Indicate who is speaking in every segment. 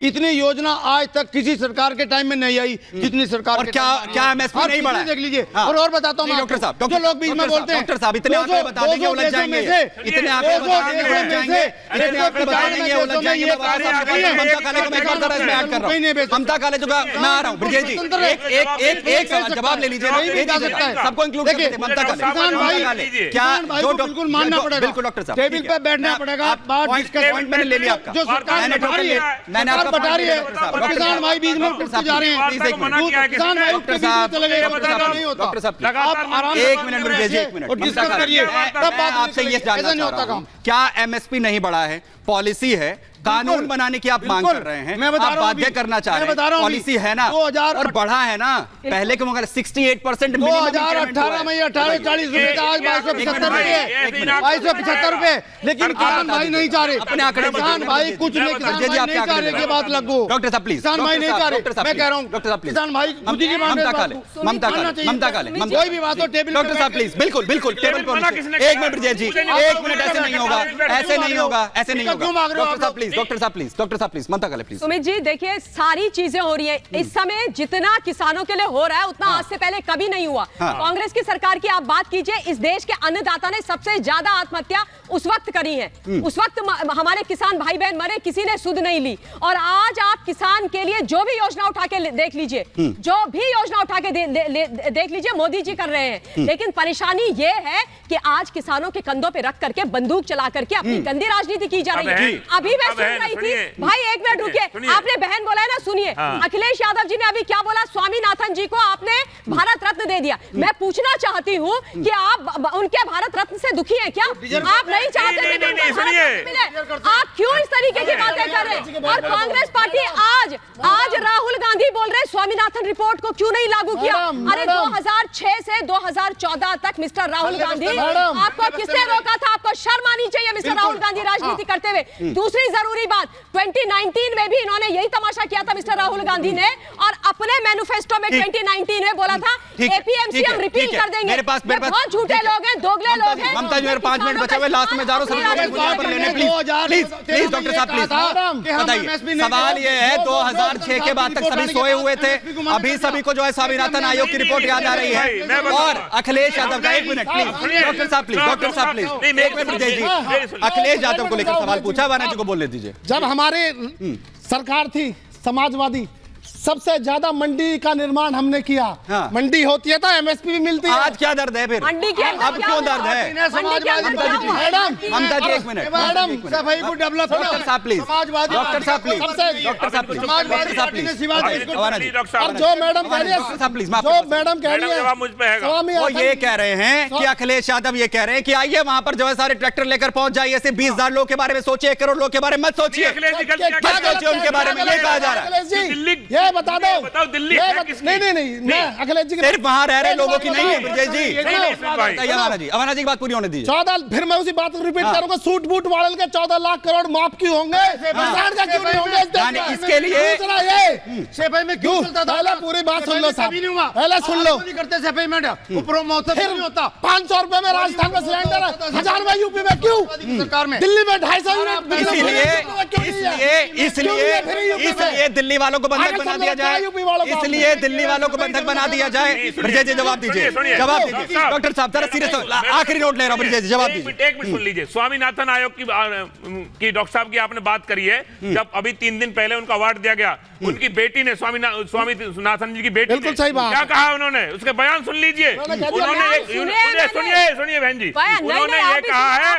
Speaker 1: इतनी योजना आज तक किसी सरकार के टाइम में नहीं आई जितनी सरकार
Speaker 2: और क्या एमएसपी नहीं बढ़ा?
Speaker 1: देख लीजिए। और बताता हूँ
Speaker 2: डॉक्टर साहब,
Speaker 1: जो लोग बीच में बोलते हैं,
Speaker 2: डॉक्टर साहब इतने आंकड़े बता देंगे उलझ जाएंगे, इतने आंकड़े बता देंगे उलझ जाएंगे, इतने आंकड़े बता देंगे उलझ जाएंगे। ममता काले को मैं एक और तरह से ऐड कर रहा हूं, ममता काले जो मैं आ रहा हूं। ब्रिजेश जी एक सवाल जवाब ले लीजिए, सबको इंक्लूड कर दीजिए। ममता काले क्या जो
Speaker 1: बिल्कुल मानना पड़ेगा,
Speaker 2: बिल्कुल डॉक्टर साहब
Speaker 1: टेबल पे बैठना पड़ेगा।
Speaker 2: पॉइंट मैंने ले लिया आपका,
Speaker 1: जो सरकार बता रही है, मैंने आपका बता रही है, किसान भाई बीच में कुछ जा रहे हैं। किसान भाई
Speaker 2: डॉक्टर साहब
Speaker 1: नहीं होता।
Speaker 2: डॉक्टर साहब
Speaker 1: आप आराम से
Speaker 2: 1 मिनट ब्रिजेश जी, 1 मिनट
Speaker 1: और डिस्कस करिए, तब बात
Speaker 2: आपसे ये जानना चाह रहा हूं, क्या एमएसपी नहीं बढ़ा है? पॉलिसी है, कानून बनाने की आप मांग कर रहे हैं,
Speaker 1: मैं बता
Speaker 2: आप
Speaker 1: रहा हूं,
Speaker 2: बाध्य करना चाह रहे हैं, पॉलिसी है ना
Speaker 1: 2000
Speaker 2: और बढ़ा है ना पहले के मुकाबले 68%
Speaker 1: 2018 में 1840 रुपए का आज 2275 रुपए, 2275 रुपए। लेकिन किसान भाई नहीं चाह रहे,
Speaker 2: अपने आंकड़े
Speaker 1: किसान भाई कुछ नहीं, किसान भाई नहीं चाह रहे कि बात लगो।
Speaker 2: डॉक्टर साहब प्लीज,
Speaker 1: किसान भाई नहीं चाह रहे, मैं कह रहा हूँ
Speaker 2: डॉक्टर साहब प्लीज,
Speaker 1: किसान भाई खुद ही
Speaker 2: ममता काले
Speaker 1: कोई भी बात हो टेबल।
Speaker 2: डॉक्टर साहब प्लीज, बिल्कुल बिल्कुल टेबल पर। 1 मिनट ब्रिजेश जी, 1 मिनट, ऐसे नहीं होगा, ऐसे नहीं होगा, ऐसे नहीं होगा। डॉक्टर साहब प्लीज, डॉक्टर साहब प्लीज, डॉक्टर साहब प्लीज, ममता काले प्लीज।
Speaker 3: सुमित जी देखिए, सारी चीजें हो रही है इस समय, जितना किसानों के लिए हो रहा है उतना आज से पहले कभी नहीं हुआ। कांग्रेस की सरकार की आप बात कीजिए, इस देश के अन्नदाता ने सबसे ज्यादा आत्महत्या उस वक्त करी है, उस वक्त हमारे किसान भाई बहन मरे, किसी ने सुध नहीं ली। और आज आप किसान के लिए जो भी योजना उठा के देख लीजिए, जो भी योजना उठा के देख लीजिए, मोदी जी कर रहे हैं। लेकिन परेशानी ये है कि आज किसानों के कंधों पे रख करके, बंदूक चला करके अपनी गंदी राजनीति की जा रही है। अभी मैं सुन रही थी, भाई एक मिनट रुकिए, आपने बहन बोला है ना, सुनिए। अखिलेश यादव जी ने अभी क्या बोला, स्वामीनाथन जी को आपने भारत रत्न दे दिया। मैं पूछना चाहती हूँ कि आप उनके भारत रत्न से दुखी हैं क्या? आप नहीं चाहते कि उनको भारत रत्न मिले? आप क्यों इस तरीके की बातें कर रहे हैं? और कांग्रेस पार्टी आज राहुल गांधी बोल रहे स्वामीनाथन रिपोर्ट को क्यों नहीं लागू किया? अरे 2006 से 2014 तक मिस्टर राहुल गांधी, आपको किसने रोका था? आपको शर्म आनी चाहिए मिस्टर राहुल गांधी राजनीति करते हुए। दूसरी जरूरी बात, 2019 में भी इन्होंने यही तमाशा किया था मिस्टर राहुल गांधी ने, और अपने मैनिफेस्टो में 2019 में बोला था एपीएमसी हम रिपील कर देंगे।
Speaker 2: मेरे पास
Speaker 3: बहुत झूठे लोग हैं, दोगले लोग हैं।
Speaker 2: ममता जी मेरे 5 मिनट बचे हुए, लास्ट में जा रहा हूं, प्लीज डॉक्टर साहब प्लीज बताइए। सवाल ये है 2006 के बाद तक सभी सोए हुए थे, अभी सभी को जो है स्वामीनाथन आयोग की रिपोर्ट याद आ रही है। और अखिलेश यादव का 1 मिनट प्लीज, डॉक्टर साहब प्लीज, डॉक्टर साहब प्लीज, 1 मिनट विजय जी, अखिलेश यादव को लेकर सवाल पूछा, वाना जी को बोलने दीजिए।
Speaker 4: जब हमारे सरकार थी समाजवादी, सबसे ज्यादा मंडी का निर्माण हमने किया। मंडी होती है तो एमएसपी भी मिलती है।
Speaker 2: आज क्या दर्द है फिर?
Speaker 3: मंडी के
Speaker 2: अब क्यों दर्द है? ममता जी 1 मिनट,
Speaker 1: मैडम सफाई को डेवलप,
Speaker 2: डॉक्टर साहब प्लीज, डॉक्टर साहब प्लीज, डॉक्टर साहब प्लीज, डॉक्टर साहब प्लीज,
Speaker 4: अब जो मैडम कह रही है, जो मैडम कह रही है,
Speaker 2: वो ये कह रहे हैं कि अखिलेश यादव ये कह रहे हैं कि आइए वहां पर जो है सारे ट्रैक्टर लेकर पहुंच जाइए, सिर्फ 20,000 लोगों के बारे में सोचिए, 1 करोड़ लोगों के बारे में मत सोचिए, क्या सोचिए उनके बारे में, ये कहा जा रहा है।
Speaker 4: ये बता दो दिल्ली नहीं अखिलेश जी
Speaker 2: सिर्फ वहां रह रहे लोगों की नहीं है ब्रिजेश जी। अवाना जी की बात पूरी होने दीजिए।
Speaker 4: 14 फिर मैं उसी बात को रिपीट करूंगा, सूट बूट वाले के 14 लाख करोड़ माफ क्यों होंगे? किसान का क्यों नहीं होंगे?
Speaker 2: इसके लिए
Speaker 1: सफाई में क्यों चलता था?
Speaker 4: पहले पूरी बात सुन लो साहब, पहले सुन लो।
Speaker 1: करते सफाई में ऊपर नहीं होता।
Speaker 4: 500 रुपए में राजस्थान में सिलेंडर, 1000 में यूपी में क्यों?
Speaker 1: सरकार में
Speaker 4: दिल्ली में 250 यूनिट,
Speaker 2: इसलिए दिल्ली वालों को बंधक बना दिया जाए, इसलिए दिल्ली वालों को बंधक बना दिया जाए। ब्रिजेश जी जवाब दीजिए, जवाब दीजिए डॉक्टर साहब, जरा सीरियस, आखिरी नोट ले रहा हूं, ब्रिजेश जी जवाब दीजिए।
Speaker 5: 1 मिनट सुन लीजिए। स्वामीनाथन आयोग की डॉक्टर साहब की आपने बात करी है, जब अभी 3 दिन पहले उनको अवार्ड दिया गया, उनकी बेटी ने स्वामीनाथन जी की बेटी ने क्या कहा, उन्होंने उसके बयान सुन लीजिए। उन्होंने सुनिए बहन जी, उन्होंने ये कहा है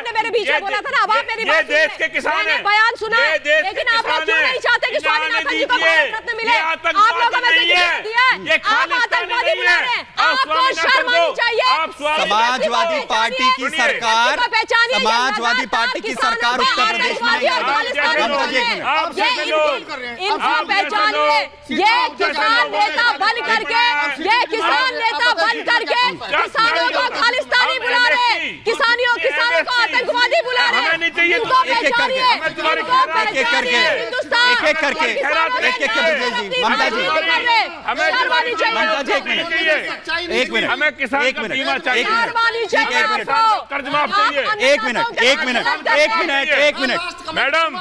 Speaker 5: ये देश के किसान हैं,
Speaker 3: बयान सुना,
Speaker 5: ये देश
Speaker 3: लेकिन आप लोग क्यों नहीं चाहते कि स्वामीनाथन जी को भारत रत्न मिले? आप लोगों में से किसने दिया है? आप आतंकवादी बुला रहे हैं, आपको शर्म आनी चाहिए।
Speaker 2: समाजवादी पार्टी की सरकार, समाजवादी पार्टी की सरकार उत्तर प्रदेश में
Speaker 3: इनको पहचानिए। ये किसान नेता बन करके, ये किसान नेता बन करके किसानों को खालिस्तानी बुला रहे हैं, किसानों को को आतंकवादी बुला रहे हैं।
Speaker 5: हमें नहीं चाहिए,
Speaker 3: इनको
Speaker 2: एक एक करके,
Speaker 5: हमें तुम्हारी खैरात
Speaker 2: एक एक करके,
Speaker 3: हिंदुस्तान
Speaker 2: एक एक करके,
Speaker 3: और किसानों ने
Speaker 2: एक एक करके,
Speaker 3: अपनी
Speaker 2: ममता जी,
Speaker 3: मजबूरी कर रहे हैं।
Speaker 5: हमें
Speaker 3: शर्मानी चाहिए
Speaker 2: ममता जी, एक मिनट, एक मिनट,
Speaker 5: हमें किसान
Speaker 2: एक
Speaker 5: का
Speaker 2: मिनट,
Speaker 5: बीमा चाहिए।
Speaker 2: एक मिनट,
Speaker 3: शर्मानी चाहिए
Speaker 2: एक मिनट,
Speaker 3: आपको।
Speaker 5: कर्ज माफ चाहिए।
Speaker 2: एक मिनट, एक मिनट, एक मिनट, एक मिनट,
Speaker 5: मैडम,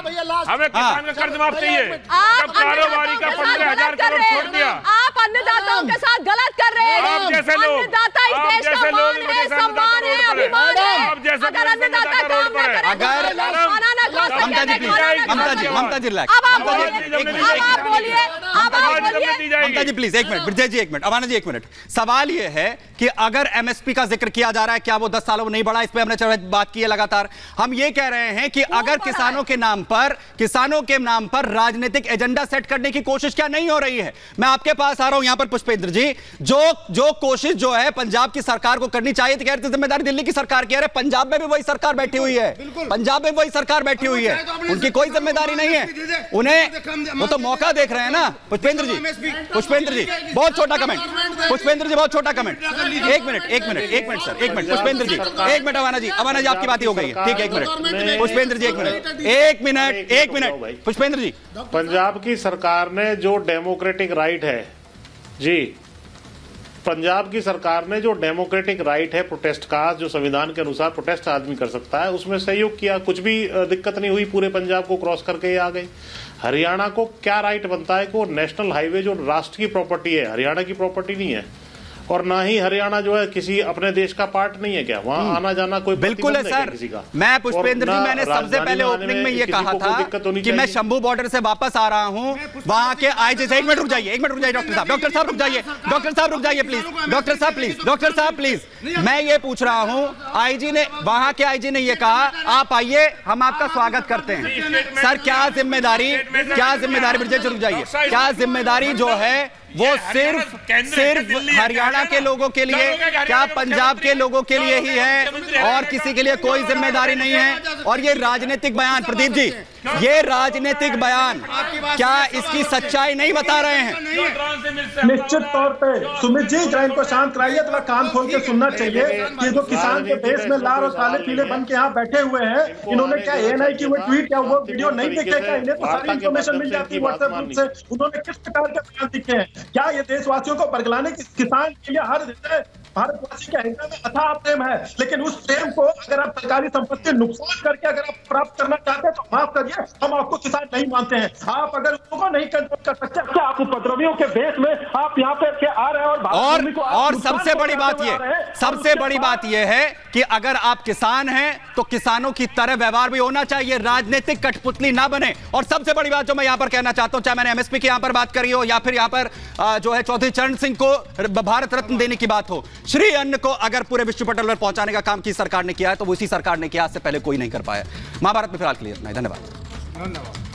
Speaker 5: हमें किसान का कर्ज माफ चाहिए। जब कारोबारी का 15,000 करोड़ छोड़ दिया,
Speaker 3: आप अन्नदाताओं के साथ गलत कर रहे हैं।
Speaker 5: आप जैसे लोग,
Speaker 3: अन्नदाता इस
Speaker 5: आप
Speaker 3: देश का
Speaker 5: जैसे लोग
Speaker 3: मान
Speaker 5: इस
Speaker 3: है,
Speaker 5: वजह से
Speaker 3: सम्मान है,
Speaker 5: अन्नदाता रोड पर है।
Speaker 3: अभिमान है।
Speaker 5: आप जैसे
Speaker 3: अगर
Speaker 5: लोग
Speaker 3: अन्नदाता
Speaker 5: अन्नदाता
Speaker 3: काम
Speaker 5: रोड पर
Speaker 3: न
Speaker 5: है।
Speaker 3: करे,
Speaker 2: अगर-
Speaker 3: खाना न खा सके,
Speaker 2: ममता जी प्लीज,
Speaker 3: खाना न खा
Speaker 2: ममता जी,
Speaker 3: सके।
Speaker 2: ममता जी रिलैक्स,
Speaker 3: अब आप
Speaker 2: ममता जी,
Speaker 3: बोलिए,
Speaker 2: एक मिनट,
Speaker 3: अब आप बोलिए, अब आप बोलिए।
Speaker 2: ममता जी प्लीज एक मिनट, ब्रजेश जी एक मिनट, अमाना जी एक मिनट। सवाल यह है कि अगर एमएसपी का जिक्र किया जा रहा है, क्या वो 10 सालों में नहीं बढ़ा? इस पे हमने बात की है लगातार। हम ये कह रहे हैं कि अगर किसानों के नाम पर राजनीतिक एजेंडा सेट करने की कोशिश क्या नहीं हो रही है? मैं आपके पास आ रहा हूं यहां पर पुष्पेंद्र जी, जो कोशिश जो है पंजाब की सरकार को करनी चाहिए थी, कह रहे थे जिम्मेदारी दिल्ली की सरकार की। अरे पंजाब में भी वही सरकार बैठी हुई है, पंजाब में वही सरकार बैठी हुई है, उनकी कोई जिम्मेदारी नहीं है। उन्हें वो तो मौका देख रहे हैं ना। पुष्पेंद्र जी, बहुत छोटा कमेंट, पुष्पेंद्र जी बहुत छोटा कमेंट, एक मिनट सर, एक मिनट पुष्पेंद्र जी, एक मिनट अमाना जी आपकी बात ही हो गई है, ठीक है, एक मिनट पुष्पेंद्र जी, एक मिनट पुष्पेंद्र जी।
Speaker 6: पंजाब की सरकार ने जो डेमोक्रेटिक राइट है जी, पंजाब की सरकार ने जो डेमोक्रेटिक राइट है प्रोटेस्ट का, जो संविधान के अनुसार प्रोटेस्ट आदमी कर सकता है, उसमें सहयोग किया, कुछ भी दिक्कत नहीं हुई, पूरे पंजाब को क्रॉस करके ये आ गए। हरियाणा को क्या राइट बनता है कि वो नेशनल हाईवे जो राष्ट्र की प्रॉपर्टी है, हरियाणा की प्रॉपर्टी नहीं है, और ना ही हरियाणा जो है किसी अपने देश का पार्ट नहीं है क्या? वहाँ आना जाना कोई
Speaker 2: बिल्कुल है सर।
Speaker 6: किसी का?
Speaker 2: मैं पुष्पेंद्र जी, मैंने सबसे पहले ओपनिंग में ये कहा था कि मैं शंभू बॉर्डर से वापस आ रहा हूं, वहां के आईजी से। एक मिनट रुक जाइए डॉक्टर साहब रुक जाइए प्लीज, डॉक्टर साहब प्लीज। मैं ये पूछ रहा हूं, वहां के आईजी ने ये कहा आप आइए, हम आपका स्वागत करते हैं। सर क्या जिम्मेदारी ब्रजेश रुक जाइए, क्या जिम्मेदारी जो है वो सिर्फ हरियाणा के लोगों के लिए, क्या पंजाब के लोगों के लिए ही है और किसी के लिए कोई जिम्मेदारी नहीं है? और ये राजनीतिक बयान, प्रदीप जी, ये राजनीतिक बयान क्या इसकी सच्चाई नहीं बता रहे हैं?
Speaker 7: निश्चित तौर पे सुमित जी, जरा इनको शांत कराइए, थोड़ा कान खोल के सुनना चाहिए कि जो किसान के देश में लाल और काले पीले बन के यहाँ बैठे हुए हैं, इन्होंने क्या एएनआई की वो ट्वीट क्या वो वीडियो नहीं देखे क्या? इन्हें तो सारी इन्फॉर्मेशन मिल जाती है व्हाट्सएप ग्रुप से। उन्होंने किस प्रकार के बयान दिखे हैं? क्या ये देशवासियों को बरगलाने की किसान के लिए हर हृदय भारतवासी के हृदय में अथाह प्रेम है, लेकिन उस प्रेम को अगर आप सरकारी संपत्ति नुकसान करके अगर आप प्राप्त करना चाहते हैं तो माफ करिए, हम आपको किसान नहीं मानते हैं। आप अगर उनको नहीं कंट्रोल कर सकते, क्या आप उपद्रवियों के देश में आप यहाँ पे आ रहे हैं?
Speaker 2: और सबसे बड़ी बात यह है कि अगर आप किसान हैं तो किसानों की तरह व्यवहार भी होना चाहिए, राजनीतिक कठपुतली ना बने। और सबसे बड़ी बात जो मैं यहां पर कहना चाहता हूं, चाहे मैंने एमएसपी की यहां पर बात करी हो या फिर यहां पर जो है चौधरी चरण सिंह को भारत रत्न देने की बात हो, श्री अन्न को अगर पूरे विश्व पटल पर पहुंचाने का काम की सरकार ने किया है तो वो इसी सरकार ने किया, आज से पहले कोई नहीं कर पाया। महाभारत में फिलहाल के लिए इतना ही, धन्यवाद।